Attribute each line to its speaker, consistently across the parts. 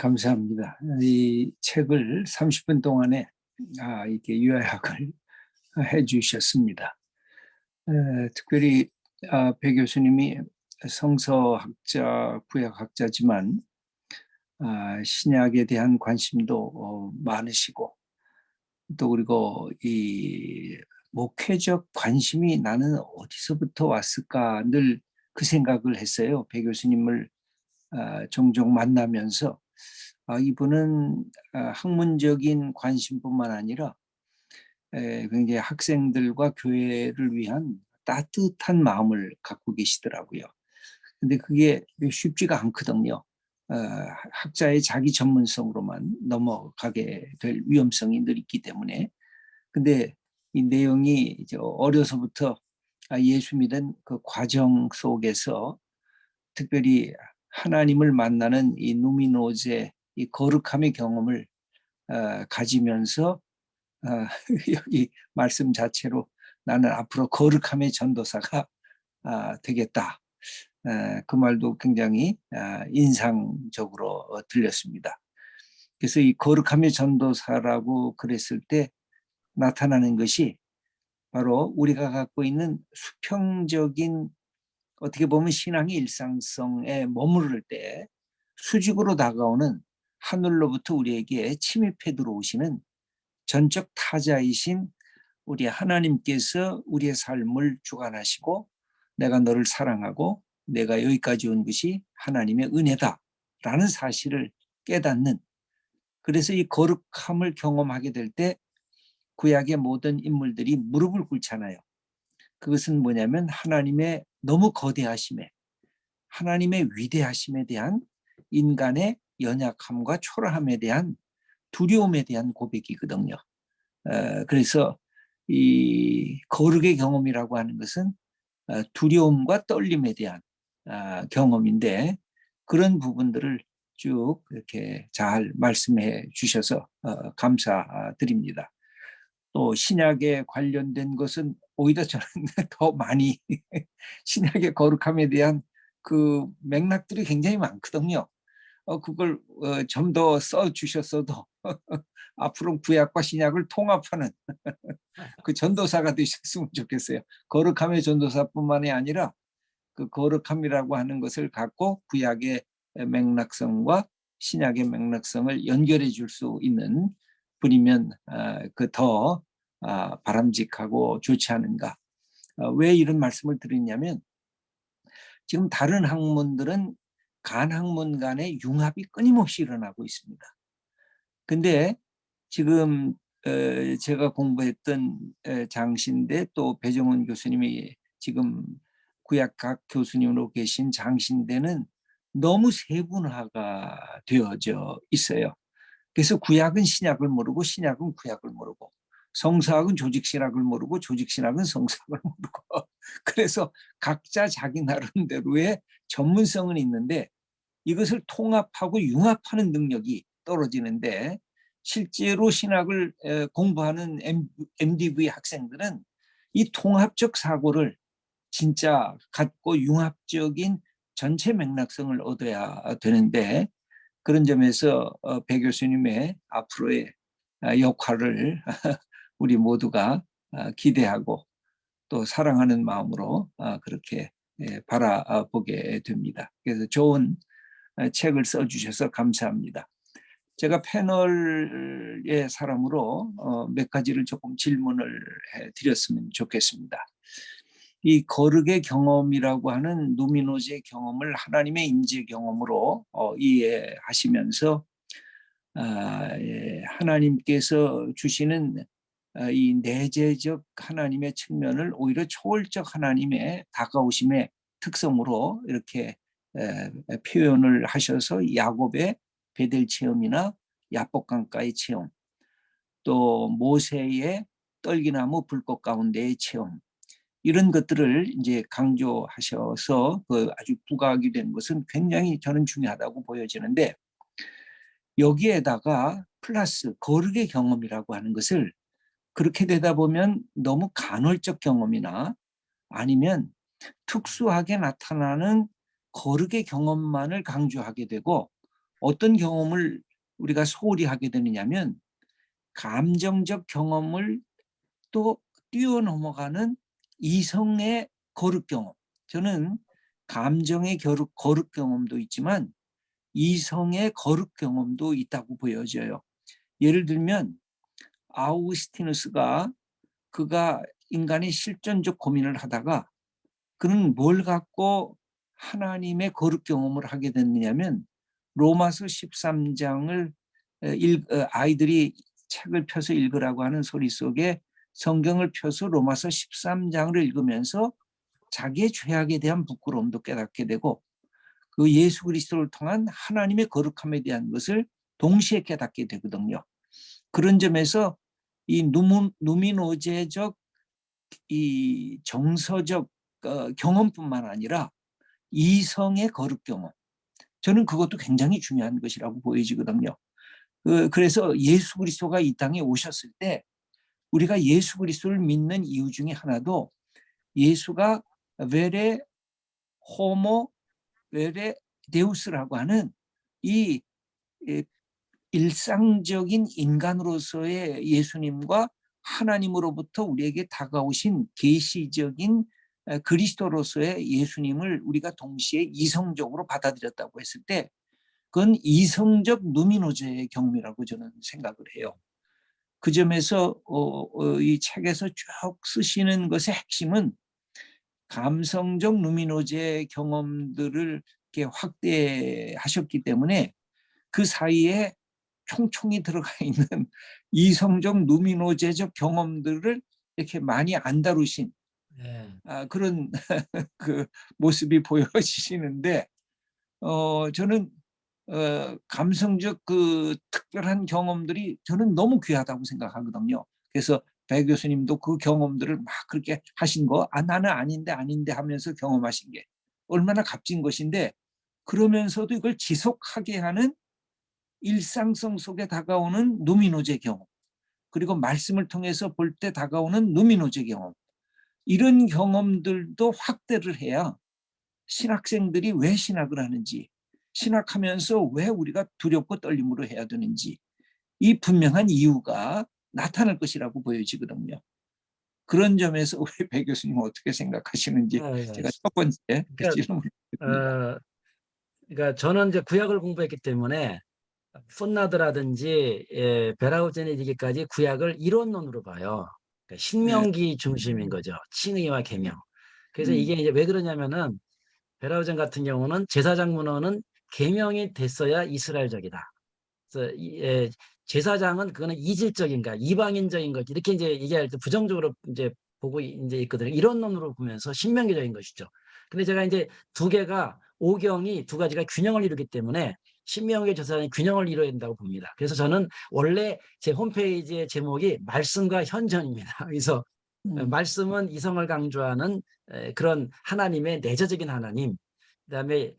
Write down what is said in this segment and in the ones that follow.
Speaker 1: 감사합니다. 이 책을 30분 동안에 이렇게 요약을 해 주셨습니다. 특별히 배 교수님이 성서학자, 구약학자지만 신약에 대한 관심도 많으시고, 또 그리고 이 목회적 관심이 나는 어디서부터 왔을까 늘 그 생각을 했어요. 배 교수님을 종종 만나면서 이분은 학문적인 관심뿐만 아니라 굉장히 학생들과 교회를 위한 따뜻한 마음을 갖고 계시더라고요. 근데 그게 쉽지가 않거든요. 학자의 자기 전문성으로만 넘어가게 될 위험성이 늘 있기 때문에. 근데 이 내용이 이제 어려서부터 예수 믿은 그 과정 속에서 특별히 하나님을 만나는 이 누미노제 이 거룩함의 경험을 가지면서 여기 말씀 자체로 나는 앞으로 거룩함의 전도사가 되겠다. 그 말도 굉장히 인상적으로 들렸습니다. 그래서 이 거룩함의 전도사라고 그랬을 때 나타나는 것이 바로 우리가 갖고 있는 수평적인 어떻게 보면 신앙의 일상성에 머무를 때 수직으로 다가오는 하늘로부터 우리에게 침입해 들어오시는 전적 타자이신 우리 하나님께서 우리의 삶을 주관하시고 내가 너를 사랑하고 내가 여기까지 온 것이 하나님의 은혜다라는 사실을 깨닫는, 그래서 이 거룩함을 경험하게 될 때 구약의 모든 인물들이 무릎을 꿇잖아요. 그것은 뭐냐면 하나님의 너무 거대하심에, 하나님의 위대하심에 대한 인간의 연약함과 초라함에 대한 두려움에 대한 고백이거든요. 그래서 이 거룩의 경험이라고 하는 것은 두려움과 떨림에 대한 경험인데, 그런 부분들을 쭉 이렇게 잘 말씀해 주셔서 감사드립니다. 또 신약에 관련된 것은 오히려 저는 더 많이 신약의 거룩함에 대한 그 맥락들이 굉장히 많거든요. 그걸 좀 더 써주셨어도 앞으로 구약과 신약을 통합하는 그 전도사가 되셨으면 좋겠어요. 거룩함의 전도사뿐만이 아니라 그 거룩함이라고 하는 것을 갖고 구약의 맥락성과 신약의 맥락성을 연결해 줄 수 있는 분이면 그 더 바람직하고 좋지 않은가. 왜 이런 말씀을 드리냐면 지금 다른 학문들은 간 학문 간의 융합이 끊임없이 일어나고 있습니다. 근데 지금 제가 공부했던 장신대, 또 배정원 교수님이 지금 구약학 교수님으로 계신 장신대는 너무 세분화가 되어져 있어요. 그래서 구약은 신약을 모르고 신약은 구약을 모르고 성서학은 조직신학을 모르고 조직신학은 성서학을 모르고 그래서 각자 자기 나름대로의 전문성은 있는데 이것을 통합하고 융합하는 능력이 떨어지는데, 실제로 신학을 공부하는 MDV 학생들은 이 통합적 사고를 진짜 갖고 융합적인 전체 맥락성을 얻어야 되는데, 그런 점에서 배 교수님의 앞으로의 역할을 우리 모두가 기대하고 또 사랑하는 마음으로 그렇게 바라보게 됩니다. 그래서 좋은 책을 써주셔서 감사합니다. 제가 패널의 사람으로 몇 가지를 조금 질문을 해드렸으면 좋겠습니다. 이 거룩의 경험이라고 하는 누미노제 경험을 하나님의 임재 경험으로 이해하시면서 하나님께서 주시는 이 내재적 하나님의 측면을 오히려 초월적 하나님의 다가오심의 특성으로 이렇게 표현을 하셔서 야곱의 베델 체험이나 야복강가의 체험, 또 모세의 떨기나무 불꽃 가운데의 체험, 이런 것들을 이제 강조하셔서 그 아주 부각이 된 것은 굉장히 저는 중요하다고 보여지는데, 여기에다가 플러스 거룩의 경험이라고 하는 것을 그렇게 되다 보면 너무 간헐적 경험이나 아니면 특수하게 나타나는 거룩의 경험만을 강조하게 되고 어떤 경험을 우리가 소홀히 하게 되느냐면 감정적 경험을 또 뛰어넘어가는 이성의 거룩 경험. 저는 감정의 거룩 경험도 있지만 이성의 거룩 경험도 있다고 보여져요. 예를 들면 아우구스티누스가 그가 인간의 실존적 고민을 하다가 그는 뭘 갖고 하나님의 거룩 경험을 하게 됐느냐면 로마서 13장을 아이들이 책을 펴서 읽으라고 하는 소리 속에 성경을 펴서 로마서 13장을 읽으면서 자기의 죄악에 대한 부끄러움도 깨닫게 되고 그 예수 그리스도를 통한 하나님의 거룩함에 대한 것을 동시에 깨닫게 되거든요. 그런 점에서 이 누미노제적 이 정서적 경험뿐만 아니라 이성의 거룩 경험, 저는 그것도 굉장히 중요한 것이라고 보여지거든요. 그래서 예수 그리스도가 이 땅에 오셨을 때 우리가 예수 그리스도를 믿는 이유 중에 하나도 예수가 베레 호모 베레 데우스라고 하는 이 일상적인 인간으로서의 예수님과 하나님으로부터 우리에게 다가오신 계시적인 그리스도로서의 예수님을 우리가 동시에 이성적으로 받아들였다고 했을 때 그건 이성적 누미노제의 경험이라고 저는 생각을 해요. 그 점에서 이 책에서 쭉 쓰시는 것의 핵심은 감성적 누미노제 경험들을 이렇게 확대하셨기 때문에 그 사이에 총총이 들어가 있는 이성적 누미노제적 경험들을 이렇게 많이 안 다루신 그런 그 모습이 보여지시는데 저는 감성적 그 특별한 경험들이 저는 너무 귀하다고 생각하거든요. 그래서 배 교수님도 그 경험들을 막 그렇게 하신 거, 나는 아닌데 하면서 경험하신 게 얼마나 값진 것인데 그러면서도 이걸 지속하게 하는 일상성 속에 다가오는 누미노제 경험, 그리고 말씀을 통해서 볼 때 다가오는 누미노제 경험, 이런 경험들도 확대를 해야 신학생들이 왜 신학을 하는지, 신학하면서 왜 우리가 두렵고 떨림으로 해야 되는지 이 분명한 이유가 나타날 것이라고 보여지거든요. 그런 점에서 우리 배 교수님은 어떻게 생각하시는지 제가 첫 번째
Speaker 2: 그러니까,
Speaker 1: 질문을 드립니다.
Speaker 2: 그러니까 저는 이제 구약을 공부했기 때문에 풋나드라든지 베라우제네디기까지 구약을 이론론으로 봐요. 그러니까
Speaker 1: 네.
Speaker 2: 신명기 중심인 거죠. 칭의와 계명. 그래서 이게
Speaker 1: 음,
Speaker 2: 이제 왜 그러냐면은 베라우젠 같은 경우는 제사장 문헌은 계명이 됐어야 이스라엘적이다. 그래서 제사장은 그거는 이질적인가 이방인적인 것 이렇게 이제 얘기할 때 부정적으로 이제 보고 이제 있거든요. 이론론으로 보면서 신명기적인 것이죠. 근데 제가 이제 두 개가 오경이 두 가지가 균형을 이루기 때문에 신명기 제사장이 균형을 이루어야 된다고 봅니다. 그래서 저는 원래 제 홈페이지의 제목이 말씀과 현전입니다. 그래서
Speaker 1: 음,
Speaker 2: 말씀은 이성을 강조하는 그런 하나님의 내재적인 하나님, 그다음에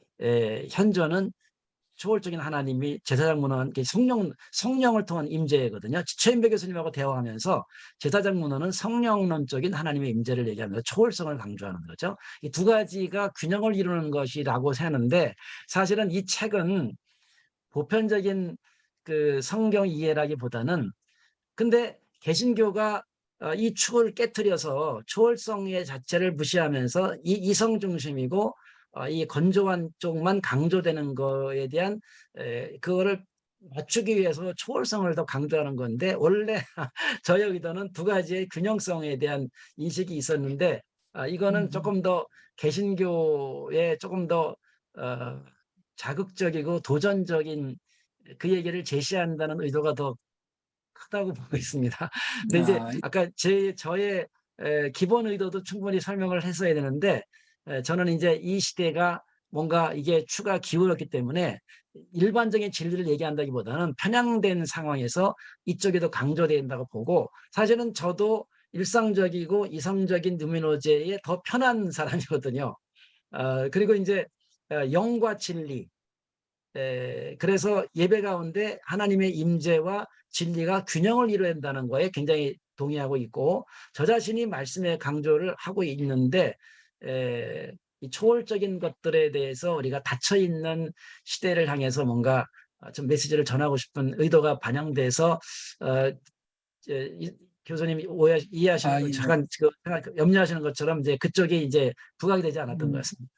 Speaker 2: 현전은 초월적인 하나님이 제사장 문헌 성령을 통한 임재거든요. 최인배 교수님하고 대화하면서 제사장 문헌은 성령론적인 하나님의 임재를 얘기하면서 초월성을 강조하는 거죠. 이 두 가지가 균형을 이루는 것이라고 하는데 사실은 이 책은 보편적인 그 성경 이해라기보다는 근데 개신교가 이 축을 깨뜨려서 초월성의 자체를 무시하면서 이 이성 중심이고 이 건조한 쪽만 강조되는 거에 대한 그거를 맞추기 위해서 초월성을 더 강조하는 건데 원래 저의 의도는 두 가지의 균형성에 대한 인식이 있었는데 이거는
Speaker 1: 음.
Speaker 2: 조금 더 개신교에 조금 더 자극적이고 도전적인 그 얘기를 제시한다는 의도가 더 크다고 보고 있습니다. 근데 이제
Speaker 1: 아,
Speaker 2: 아까 저의 기본 의도도 충분히 설명을 했어야 되는데 저는 이제 이 시대가 뭔가 이게 추가 기울었기 때문에 일반적인 진리를 얘기한다기보다는 편향된 상황에서 이쪽이 더 강조된다고 보고 사실은 저도 일상적이고 이성적인 누미노제에 더 편한 사람이거든요. 그리고 이제 영과 진리 그래서 예배 가운데 하나님의 임재와 진리가 균형을 이루어야 한다는 거에 굉장히 동의하고 있고 저 자신이 말씀의 강조를 하고 있는데 이 초월적인 것들에 대해서 우리가 닫혀 있는 시대를 향해서 뭔가 좀 메시지를 전하고 싶은 의도가 반영돼서 교수님이 이해하시는 거
Speaker 1: 예.
Speaker 2: 잠깐 염려하시는 것처럼 이제 그쪽이 이제 부각이 되지 않았던 것
Speaker 1: 음.
Speaker 2: 같습니다.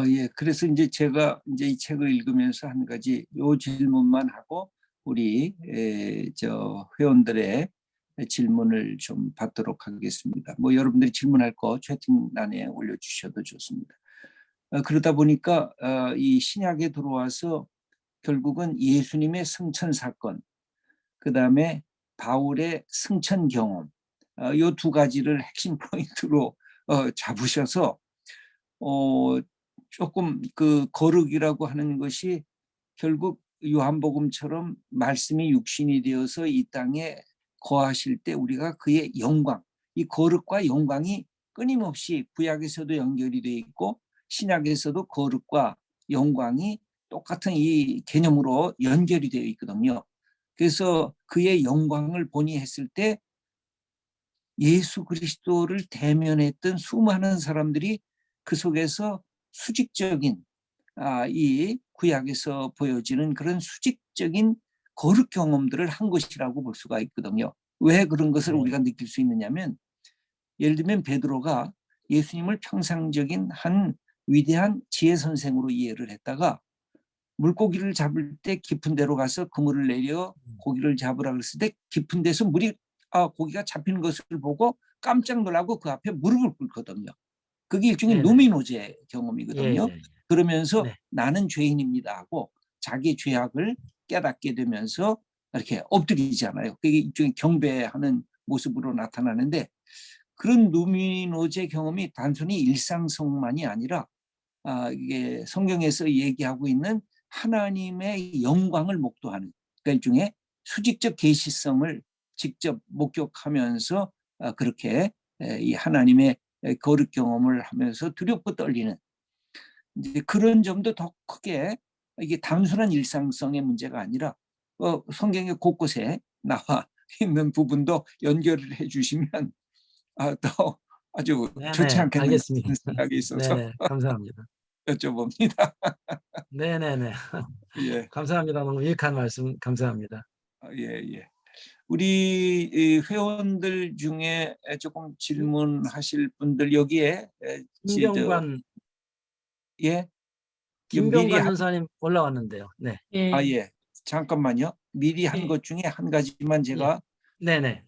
Speaker 1: 예. 그래서 이제 제가 이제 이 책을 읽으면서 한 가지 요 질문만 하고 우리 저 회원들의 질문을 좀 받도록 하겠습니다. 뭐 여러분들이 질문할 거 채팅란에 올려주셔도 좋습니다. 그러다 보니까 이 신약에 들어와서 결국은 예수님의 승천 사건, 그 다음에 바울의 승천 경험, 이 두 가지를 핵심 포인트로 잡으셔서 조금 그 거룩이라고 하는 것이 결국 요한복음처럼 말씀이 육신이 되어서 이 땅에 거하실 때 우리가 그의 영광, 이 거룩과 영광이 끊임없이 구약에서도 연결이 되어 있고 신약에서도 거룩과 영광이 똑같은 이 개념으로 연결이 되어 있거든요. 그래서 그의 영광을 보니 했을 때 예수 그리스도를 대면했던 수많은 사람들이 그 속에서 수직적인 이 구약에서 보여지는 그런 수직적인 거룩 경험들을 한 것이라고 볼 수가 있거든요. 왜 그런 것을
Speaker 2: 네.
Speaker 1: 우리가 느낄 수 있느냐면 예를 들면 베드로가 예수님을 평상적인 한 위대한 지혜 선생으로 이해를 했다가 물고기를 잡을 때 깊은 데로 가서 그물을 내려 고기를 잡으라 그랬을 때 깊은 데서 고기가 잡히는 것을 보고 깜짝 놀라고 그 앞에 무릎을 꿇거든요. 그게 일종의
Speaker 2: 네네.
Speaker 1: 노미노제
Speaker 2: 예,
Speaker 1: 경험이거든요.
Speaker 2: 예.
Speaker 1: 그러면서
Speaker 2: 네.
Speaker 1: 나는 죄인입니다 하고 자기 죄악을 깨닫게 되면서 이렇게 엎드리잖아요. 그게 일종의 경배하는 모습으로 나타나는데 그런 노미노제 경험이 단순히 일상성만이 아니라 이게 성경에서 얘기하고 있는 하나님의 영광을 목도하는 그러니까 일종의 수직적 계시성을 직접 목격하면서 그렇게 이 하나님의 거룩 경험을 하면서 두렵고 떨리는 이제 그런 점도 더 크게 이게 단순한 일상성의 문제가 아니라 성경의 곳곳에 나와 있는 부분도 연결을 해주시면 더 아주 좋지
Speaker 2: 네네.
Speaker 1: 않겠는가
Speaker 2: 알겠습니다.
Speaker 1: 하는 생각이 있어서
Speaker 2: 네네. 감사합니다.
Speaker 1: 여쭤봅니다.
Speaker 2: 네네네.
Speaker 1: 예,
Speaker 2: 감사합니다. 너무 유익한 말씀 감사합니다.
Speaker 1: 예, 예. 우리 이 회원들 중에 조금 질문하실 분들 여기에
Speaker 2: 김병관
Speaker 1: 예, 미리
Speaker 2: 김병관 전사님 올라왔는데요. 네.
Speaker 3: 예,
Speaker 1: 예, 잠깐만요. 미리 한
Speaker 3: 예,
Speaker 1: 것 중에 한 가지만
Speaker 2: 예.
Speaker 1: 제가
Speaker 2: 네네.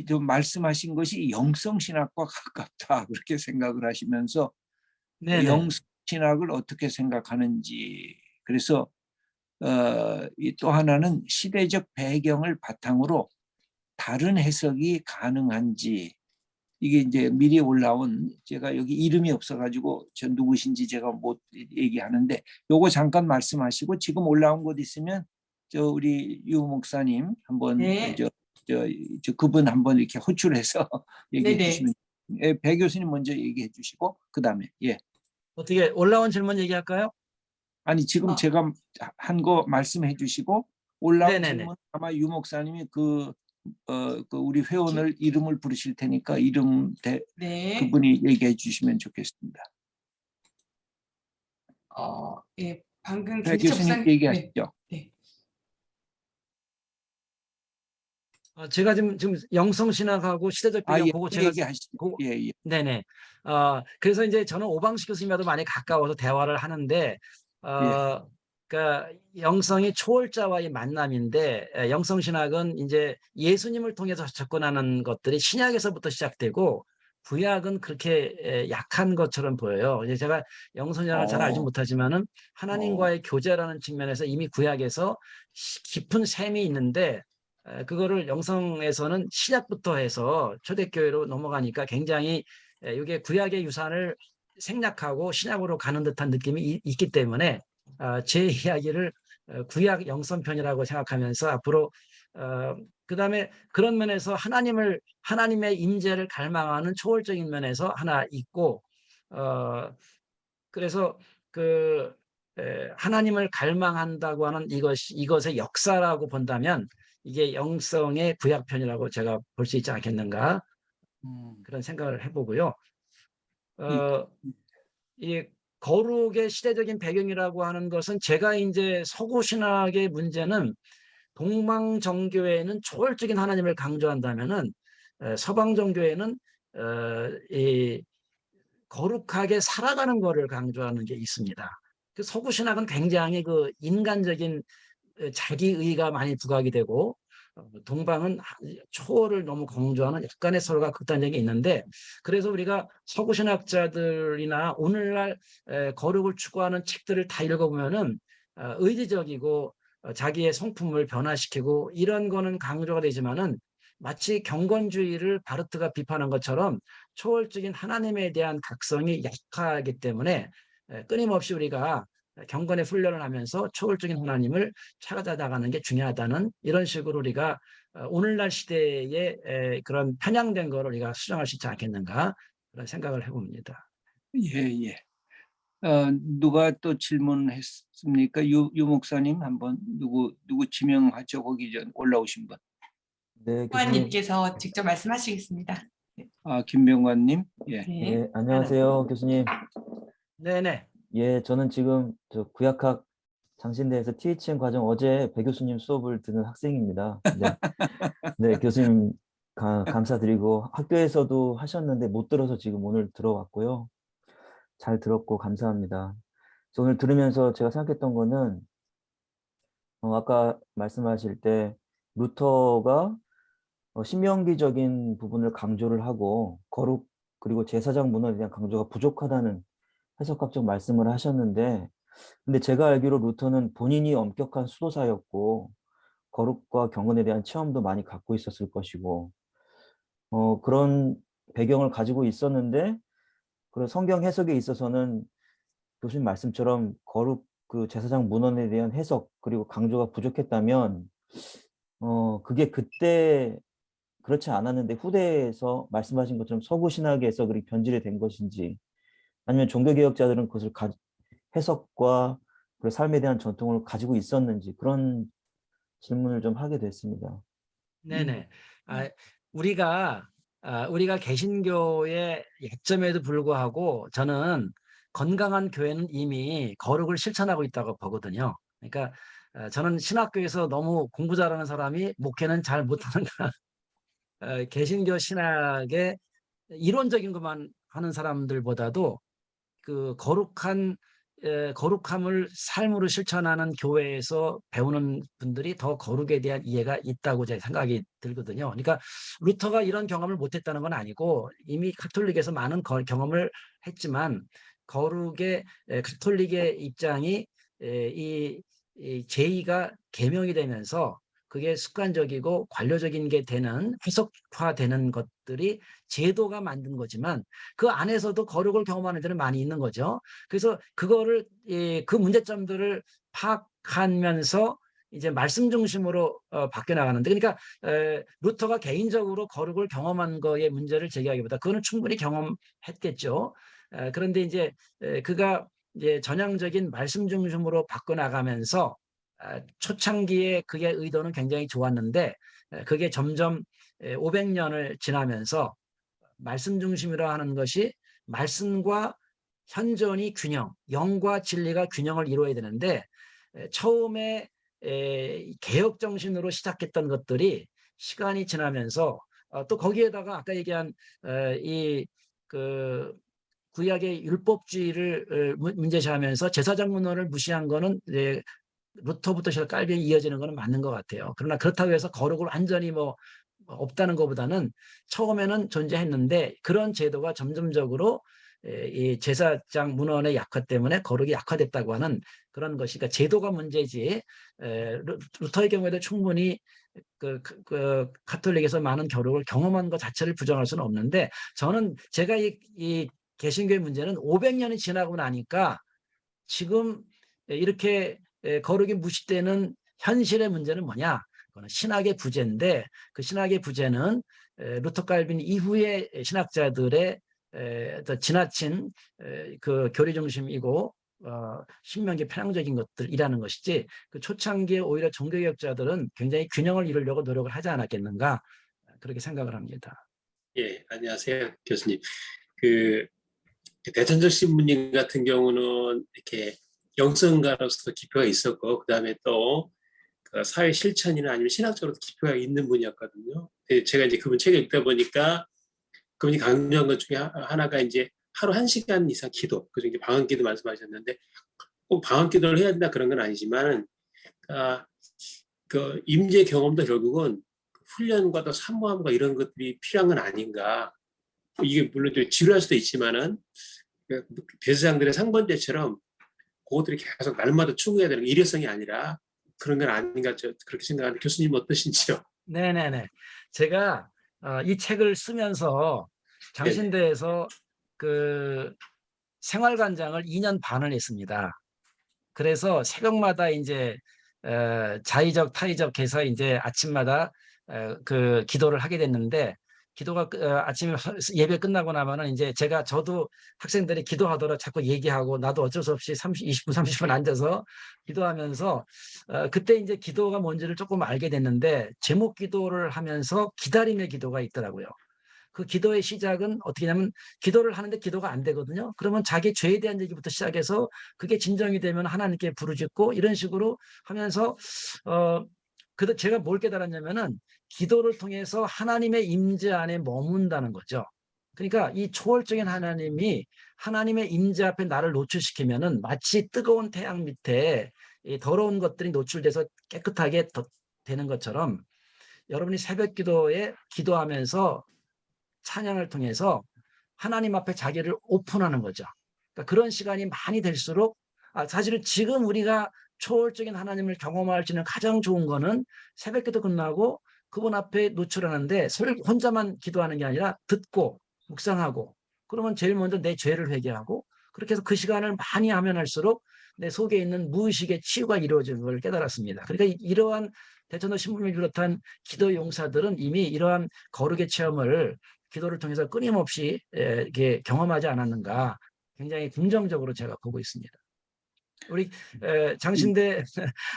Speaker 1: 좀 말씀하신 것이 영성신학과 가깝다 그렇게 생각을 하시면서
Speaker 2: 네네.
Speaker 1: 영성신학을 어떻게 생각하는지 그래서 또 하나는 시대적 배경을 바탕으로 다른 해석이 가능한지 이게 이제 미리 올라온 제가 여기 이름이 없어가지고 저 누구신지 제가 못 얘기하는데 요거 잠깐 말씀하시고 지금 올라온 것 있으면 저 우리 유 목사님 한번
Speaker 3: 네,
Speaker 1: 저 그분 한번 이렇게 호출해서 얘기해
Speaker 3: 네네.
Speaker 1: 주시면 배 교수님 먼저 얘기해 주시고 그 다음에
Speaker 2: 어떻게 올라온 질문 얘기할까요?
Speaker 1: 아니 지금
Speaker 3: 어,
Speaker 1: 제가 한 거 말씀해 주시고 올라온
Speaker 2: 네네네.
Speaker 1: 질문 아마 유 목사님이 그 우리
Speaker 3: 기-
Speaker 1: 회원을 이름을 부르실 테니까
Speaker 3: 네,
Speaker 1: 그분이 얘기해 주시면 좋겠습니다.
Speaker 3: 예, 방금
Speaker 1: 배
Speaker 3: 김지철
Speaker 1: 교수님
Speaker 3: 목사님, 네,
Speaker 1: 얘기하시죠.
Speaker 3: 네,
Speaker 2: 제가 지금 영성신학하고 시대적 배경
Speaker 1: 예,
Speaker 2: 그거 제가
Speaker 1: 얘기하시죠.
Speaker 2: 그거
Speaker 1: 예, 예,
Speaker 2: 네네. 그래서 이제 저는 오방식 교수님과도 많이 가까워서 대화를 하는데
Speaker 1: 예.
Speaker 2: 그러니까 영성이 초월자와의 만남인데 영성신학은 이제 예수님을 통해서 접근하는 것들이 신약에서부터 시작되고 구약은 그렇게 약한 것처럼 보여요. 이제 제가 영성신학을 잘 알지
Speaker 1: 어,
Speaker 2: 못하지만은
Speaker 1: 어,
Speaker 2: 하나님과의 교제라는 측면에서 이미 구약에서 깊은 셈이 있는데 그거를 영성에서는 신약부터 해서 초대교회로 넘어가니까 굉장히 이게 구약의 유산을 생략하고 신약으로 가는 듯한 느낌이 있기 때문에 제 이야기를 구약 영성편이라고 생각하면서 앞으로 그다음에 그런 면에서 하나님의 임재를 갈망하는 초월적인 면에서 하나 있고 그래서 그 하나님을 갈망한다고 하는 이것의 역사라고 본다면 이게 영성의 구약편이라고 제가 볼 수 있지 않겠는가
Speaker 1: 음,
Speaker 2: 그런 생각을 해보고요.
Speaker 1: 이,
Speaker 2: 어, 이 거룩의 시대적인 배경이라고 하는 것은 제가 이제 서구 신학의 문제는 동방 정교회는 초월적인 하나님을 강조한다면은 서방 정교회는 이 거룩하게 살아가는 것을 강조하는 게 있습니다. 그 서구 신학은 굉장히 그 인간적인 자기의가 많이 부각이 되고 동방은 초월을 너무 강조하는 약간의 서로가 극단적인 게 있는데, 그래서 우리가 서구 신학자들이나 오늘날 거룩을 추구하는 책들을 다 읽어보면은 의지적이고 자기의 성품을 변화시키고 이런 거는 강조가 되지만은 마치 경건주의를 바르트가 비판한 것처럼 초월적인 하나님에 대한 각성이 약하기 때문에 끊임없이 우리가 경건의 훈련을 하면서 초월적인 하나님을 찾아나가는 게 중요하다는, 이런 식으로 우리가 오늘날 시대에 그런 편향된 거를 우리가 수정할 수 있지 않겠는가, 그런 생각을 해봅니다.
Speaker 1: 예, 예. 누가 또 질문했습니까? 유 목사님 한번 누구 지명하죠? 거기 전 올라오신 분.
Speaker 4: 네, 교수님.
Speaker 3: 후아님께서 직접 말씀하시겠습니다.
Speaker 1: 김병관님. 예.
Speaker 3: 네.
Speaker 4: 예, 안녕하세요, 교수님.
Speaker 2: 네네.
Speaker 4: 예, 저는 지금 저 구약학 장신대에서 THM 과정 어제 배 교수님 수업을 듣는 학생입니다. 네, 네, 교수님 감사드리고 학교에서도 하셨는데 못 들어서 지금 오늘 들어왔고요. 잘 들었고 감사합니다. 그래서 오늘 들으면서 제가 생각했던 거는 아까 말씀하실 때 루터가 신명기적인 부분을 강조를 하고 거룩 그리고 제사장 문화에 대한 강조가 부족하다는 해석학적 말씀을 하셨는데, 근데 제가 알기로 루터는 본인이 엄격한 수도사였고 거룩과 경건에 대한 체험도 많이 갖고 있었을 것이고 그런 배경을 가지고 있었는데, 그런 성경 해석에 있어서는 교수님 말씀처럼 거룩 그 제사장 문헌에 대한 해석 그리고 강조가 부족했다면 그게 그때 그렇지 않았는데 후대에서 말씀하신 것처럼 서구 신학에서 그렇게 변질이 된 것인지, 아니면 종교개혁자들은 그것을 해석과 그 삶에 대한 전통을 가지고 있었는지, 그런 질문을 좀 하게 됐습니다.
Speaker 2: 네네. 우리가 개신교의 약점에도 불구하고 저는 건강한 교회는 이미 거룩을 실천하고 있다고 보거든요. 그러니까 저는 신학교에서 너무 공부 잘하는 사람이 목회는 잘 못하는가, 개신교 신학의 이론적인 것만 하는 사람들보다도 그 거룩함을 삶으로 실천하는 교회에서 배우는 분들이 더 거룩에 대한 이해가 있다고 제 생각이 들거든요. 그러니까 루터가 이런 경험을 못했다는 건 아니고 이미 가톨릭에서 많은 경험을 했지만, 거룩의 가톨릭의 입장이 이 제의가 계명이 되면서 그게 습관적이고 관료적인 게 되는, 해석화되는 것들이 제도가 만든 거지만 그 안에서도 거룩을 경험하는 데는 많이 있는 거죠. 그래서 그거를 그 문제점들을 파악하면서 이제 말씀 중심으로 바뀌어 나가는데, 그러니까 루터가 개인적으로 거룩을 경험한 거의 문제를 제기하기보다 그거는 충분히 경험했겠죠. 그런데 이제 그가 이제 전향적인 말씀 중심으로 바꿔 나가면서 초창기에 그게 의도는 굉장히 좋았는데 그게 점점 500년을 지나면서 말씀 중심이라 하는 것이 말씀과 현존이 균형, 영과 진리가 균형을 이루어야 되는데 처음에 개혁 정신으로 시작했던 것들이 시간이 지나면서 또 거기에다가 아까 얘기한 이그 구약의 율법주의를 문제시하면서 제사장 문헌을 무시한 거는 루터부터 시작 깔비에 이어지는 거는 맞는 것 같아요. 그러나 그렇다고 해서 거룩을 완전히 뭐 없다는 것보다는 처음에는 존재했는데 그런 제도가 점점적으로 이 제사장 문헌의 약화 때문에 거룩이 약화됐다고 하는 그런 것이, 그러니까 제도가 문제지 루터의 경우에도 충분히 그 가톨릭에서 많은 거룩을 경험한 것 자체를 부정할 수는 없는데, 저는 제가 이 개신교의 문제는 500년이 지나고 나니까 지금 이렇게 거룩이 무시되는 현실의 문제는 뭐냐? 그거는 신학의 부재인데 그 신학의 부재는 루터 칼빈 이후의 신학자들의 더 지나친 그 교리 중심이고 신명기 편향적인 것들이라는 것이지, 그 초창기에 오히려 종교개혁자들은 굉장히 균형을 이루려고 노력을 하지 않았겠는가, 그렇게 생각을 합니다.
Speaker 5: 예, 안녕하세요, 교수님. 그 대천적 신부님 같은 경우는 이렇게 영성가로서 기표가 있었고, 그 다음에 또 그 사회 실천이나 아니면 신학적으로 기표가 있는 분이었거든요. 제가 이제 그분 책을 읽다 보니까 그분이 강조한 것 중에 하나가 이제 하루 1시간 이상 기도, 그중 이제 방언기도 말씀하셨는데, 꼭 방언기도를 해야 된다 그런 건 아니지만, 그 임재 경험도 결국은 훈련과 또 사모함과 이런 것들이 필요한 건 아닌가. 이게 물론 좀 지루할 수도 있지만은 대세상들의 상번제처럼 그것들이 계속 날마다 추구해야 되는 게 일회성이 아니라 그런 건 아닌가 그렇게 생각하는데 교수님 어떠신지요?
Speaker 2: 네네네. 제가 이 책을 쓰면서 장신대에서 그 생활관장을 2년 반을 했습니다. 그래서 새벽마다 이제 자의적 타의적 해서 이제 아침마다 그 기도를 하게 됐는데, 기도가 아침에 예배 끝나고 나면은 이제 저도 학생들이 기도하더라 자꾸 얘기하고 나도 어쩔 수 없이 20분 30분 앉아서 기도하면서 그때 이제 기도가 뭔지를 조금 알게 됐는데, 제목 기도를 하면서 기다림의 기도가 있더라고요. 그 기도의 시작은 어떻게 하냐면, 기도를 하는데 기도가 안 되거든요. 그러면 자기 죄에 대한 얘기부터 시작해서 그게 진정이 되면 하나님께 부르짖고 이런 식으로 하면서 제가 뭘 깨달았냐면은, 기도를 통해서 하나님의 임재 안에 머문다는 거죠. 그러니까 이 초월적인 하나님이 하나님의 임재 앞에 나를 노출시키면은 마치 뜨거운 태양 밑에 이 더러운 것들이 노출돼서 깨끗하게 되는 것처럼, 여러분이 새벽 기도에 기도하면서 찬양을 통해서 하나님 앞에 자기를 오픈하는 거죠. 그러니까 그런 시간이 많이 될수록 사실은 지금 우리가 초월적인 하나님을 경험할 수 있는 가장 좋은 거는 새벽기도 끝나고 그분 앞에 노출하는데, 혼자만 기도하는 게 아니라 듣고 묵상하고, 그러면 제일 먼저 내 죄를 회개하고, 그렇게 해서 그 시간을 많이 하면 할수록 내 속에 있는 무의식의 치유가 이루어지는 걸 깨달았습니다. 그러니까 이러한 대천도 신부님을 비롯한 기도 용사들은 이미 이러한 거룩의 체험을 기도를 통해서 끊임없이 이렇게 경험하지 않았는가, 굉장히 긍정적으로 제가 보고 있습니다. 우리 장신대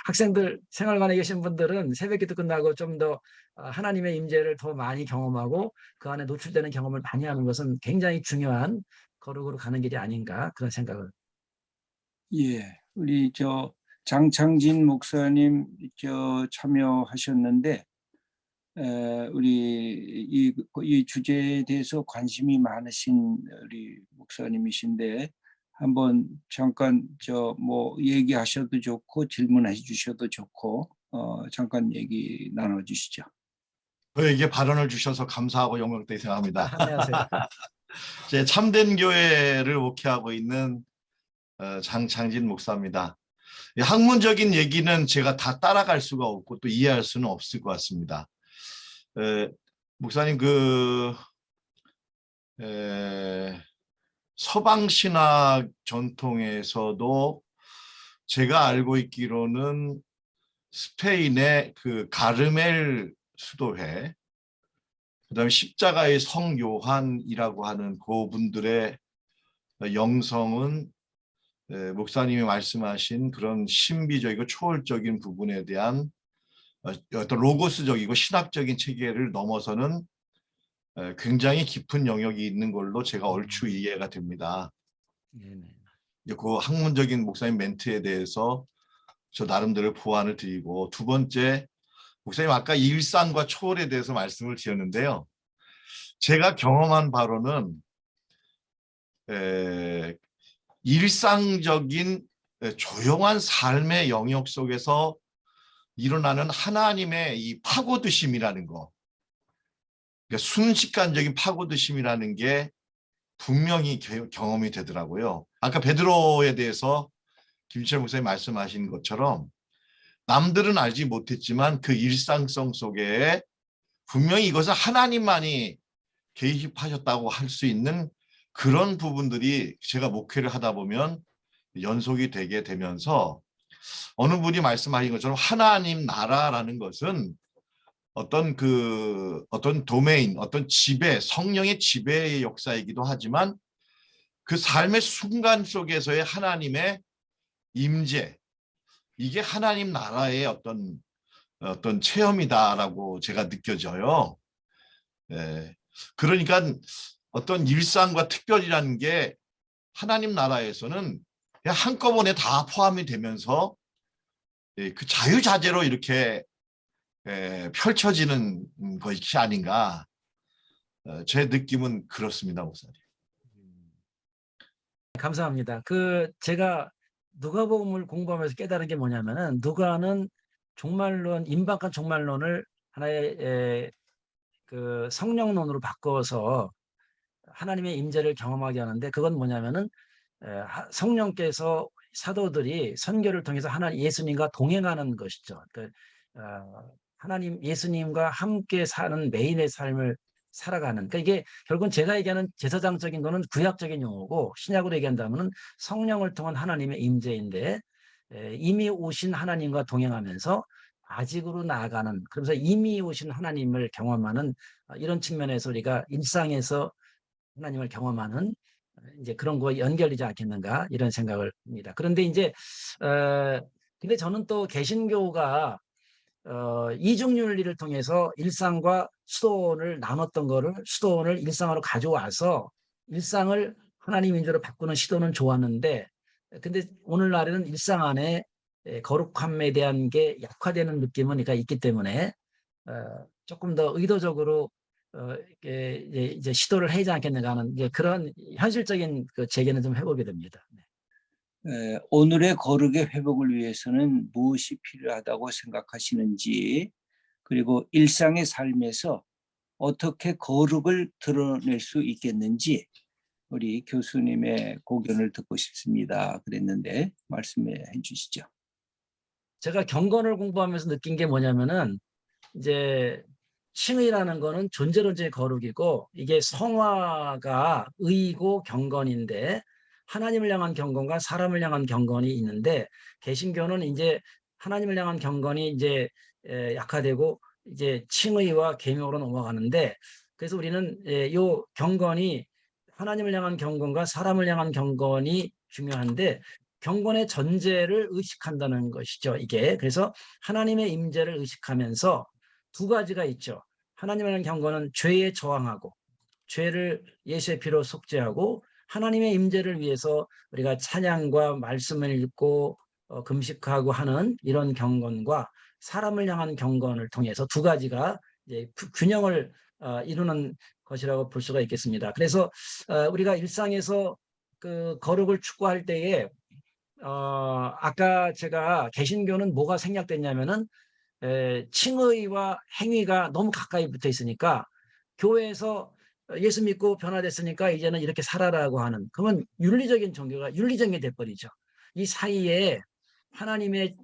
Speaker 2: 학생들, 생활관에 계신 분들은 새벽기도 끝나고 좀 더 하나님의 임재를 더 많이 경험하고 그 안에 노출되는 경험을 많이 하는 것은 굉장히 중요한 거룩으로 가는 길이 아닌가, 그런 생각을.
Speaker 1: 예, 우리 장창진 목사님 참여하셨는데, 우리 이 주제에 대해서 관심이 많으신 우리 목사님이신데, 한번 잠깐 뭐 얘기하셔도 좋고 질문해 주셔도 좋고 잠깐 얘기 나눠주시죠.
Speaker 6: 저에게 발언을 주셔서 감사하고 영광되게 생각합니다.
Speaker 2: 안녕하세요.
Speaker 6: 제 참된 교회를 목회하고 있는 장창진 목사입니다. 학문적인 얘기는 제가 다 따라갈 수가 없고 또 이해할 수는 없을 것 같습니다. 목사님, 서방 신학 전통에서도 제가 알고 있기로는 스페인의 그 가르멜 수도회, 그다음에 십자가의 성 요한이라고 하는 그분들의 영성은 목사님이 말씀하신 그런 신비적이고 초월적인 부분에 대한 어떤 로고스적이고 신학적인 체계를 넘어서는 굉장히 깊은 영역이 있는 걸로 제가 얼추 이해가 됩니다. 그 학문적인 목사님 멘트에 대해서 저 나름대로 보완을 드리고, 두 번째, 목사님 아까 일상과 초월에 대해서 말씀을 드렸는데요. 제가 경험한 바로는 일상적인 조용한 삶의 영역 속에서 일어나는 하나님의 이 파고드심이라는 거, 그러니까 순식간적인 파고드심이라는 게 분명히 경험이 되더라고요. 아까 베드로에 대해서 김철 목사님 말씀하신 것처럼 남들은 알지 못했지만 그 일상성 속에 분명히 이것은 하나님만이 개입하셨다고 할 수 있는 그런 부분들이 제가 목회를 하다 보면 연속이 되게 되면서, 어느 분이 말씀하신 것처럼 하나님 나라라는 것은 어떤 도메인, 어떤 지배, 성령의 지배의 역사이기도 하지만 그 삶의 순간 속에서의 하나님의 임재, 이게 하나님 나라의 어떤 체험이다라고 제가 느껴져요. 그러니까 어떤 일상과 특별이라는 게 하나님 나라에서는 그냥 한꺼번에 다 포함이 되면서 그 자유자재로 이렇게 펼쳐지는 것이 아닌가. 제 느낌은 그렇습니다, 목사님.
Speaker 2: 감사합니다. 제가 누가복음을 공부하면서 깨달은 게 뭐냐면은 누가는 종말론, 임박한 종말론을 하나의 그 성령론으로 바꿔서 하나님의 임재를 경험하게 하는데, 그건 뭐냐면은 성령께서 사도들이 선교를 통해서 예수님과 동행하는 것이죠. 하나님 예수님과 함께 사는 매일의 삶을 살아가는. 그러니까 이게 결국은 제가 얘기하는 제사장적인 거는 구약적인 용어고, 신약으로 얘기한다면은 성령을 통한 하나님의 임재인데, 이미 오신 하나님과 동행하면서 아직으로 나아가는, 그러면서 이미 오신 하나님을 경험하는, 이런 측면에서 우리가 일상에서 하나님을 경험하는 이제 그런 거에 연결되지 않겠는가, 이런 생각을 합니다. 그런데 이제 근데 저는 또 개신교가 이중윤리를 통해서 일상과 수도원을 나눴던 거를, 수도원을 일상으로 가져와서 일상을 하나님 임재로 바꾸는 시도는 좋았는데, 근데 오늘날에는 일상 안에 거룩함에 대한 게 약화되는 느낌은 있기 때문에 조금 더 의도적으로 이제 시도를 하지 않겠는가 하는 그런 현실적인 그 제기는 좀 해보게 됩니다.
Speaker 1: 오늘의 거룩의 회복을 위해서는 무엇이 필요하다고 생각하시는지, 그리고 일상의 삶에서 어떻게 거룩을 드러낼 수 있겠는지 우리 교수님의 고견을 듣고 싶습니다. 그랬는데 말씀해 주시죠.
Speaker 2: 제가 경건을 공부하면서 느낀 게 뭐냐면은, 이제 칭의라는 거는 존재론적인 거룩이고, 이게 성화가 의고 경건인데, 하나님을 향한 경건과 사람을 향한 경건이 있는데, 개신교는 이제 하나님을 향한 경건이 이제 약화되고 이제 칭의와 계명으로 넘어가는데, 그래서 우리는 요 경건이, 하나님을 향한 경건과 사람을 향한 경건이 중요한데, 경건의 전제를 의식한다는 것이죠, 이게. 그래서 하나님의 임재를 의식하면서 두 가지가 있죠. 하나님을 향한 경건은 죄에 저항하고, 죄를 예수의 피로 속죄하고, 하나님의 임재를 위해서 우리가 찬양과 말씀을 읽고 금식하고 하는 이런 경건과, 사람을 향한 경건을 통해서 두 가지가 이제 균형을 이루는 것이라고 볼 수가 있겠습니다. 그래서 우리가 일상에서 그 거룩을 추구할 때에 아까 제가 개신교는 뭐가 생략됐냐면은 칭의와 행위가 너무 가까이 붙어 있으니까, 교회에서 예수 믿고 변화됐으니까 이제는 이렇게 살아라고 하는, 그러면 윤리적인 종교가 윤리적인 게 돼버리죠. 이 사이에 하나님의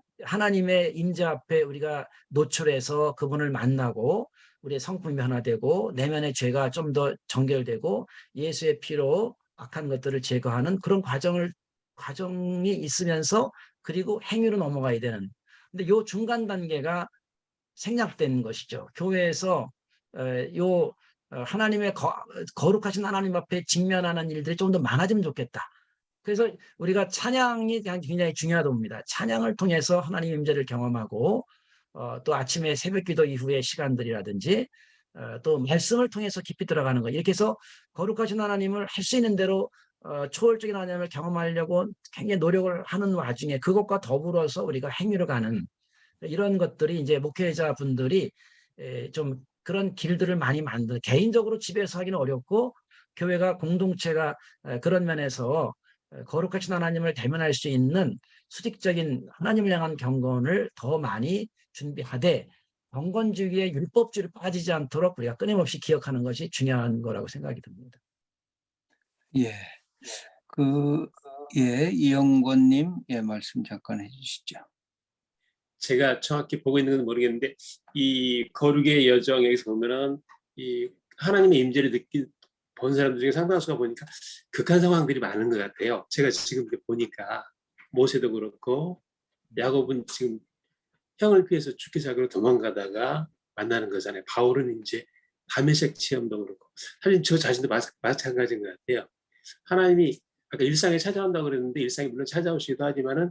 Speaker 2: 임재 앞에 우리가 노출해서 그분을 만나고, 우리의 성품이 변화되고 내면의 죄가 좀 더 정결되고 예수의 피로 악한 것들을 제거하는 그런 과정이 있으면서, 그리고 행위로 넘어가야 되는, 근데 요 중간 단계가 생략된 것이죠. 교회에서 하나님의 거룩하신 하나님 앞에 직면하는 일들이 좀 더 많아지면 좋겠다. 그래서 우리가 찬양이 굉장히 중요하다고 봅니다. 찬양을 통해서 하나님 임재를 경험하고, 또 아침에 새벽기도 이후의 시간들이라든지 또 말씀을 통해서 깊이 들어가는 것, 이렇게 해서 거룩하신 하나님을 할 수 있는 대로 초월적인 하나님을 경험하려고 굉장히 노력을 하는 와중에, 그것과 더불어서 우리가 행위로 가는 이런 것들이, 이제 목회자분들이 좀 그런 길들을 많이 개인적으로 집에서 하기는 어렵고, 교회가 공동체가 그런 면에서 거룩하신 하나님을 대면할 수 있는 수직적인 하나님을 향한 경건을 더 많이 준비하되, 경건주의의 율법주의로 빠지지 않도록 우리가 끊임없이 기억하는 것이 중요한 거라고 생각이 듭니다.
Speaker 1: 예, 이영권님, 말씀 잠깐 해주시죠.
Speaker 5: 제가 정확히 보고 있는 건 모르겠는데, 이 거룩의 여정에서 보면은 이 하나님의 임재를 본 사람들 중에 상당수가 보니까 극한 상황들이 많은 것 같아요. 제가 지금 보니까 모세도 그렇고, 야곱은 지금 형을 피해서 죽기 작으로 도망가다가 만나는 거잖아요. 바울은 이제 다메섹 체험도 그렇고, 사실 저 자신도 마찬가지인 것 같아요. 하나님이 아까 일상에 찾아온다고 그랬는데, 일상이 물론 찾아오시기도 하지만은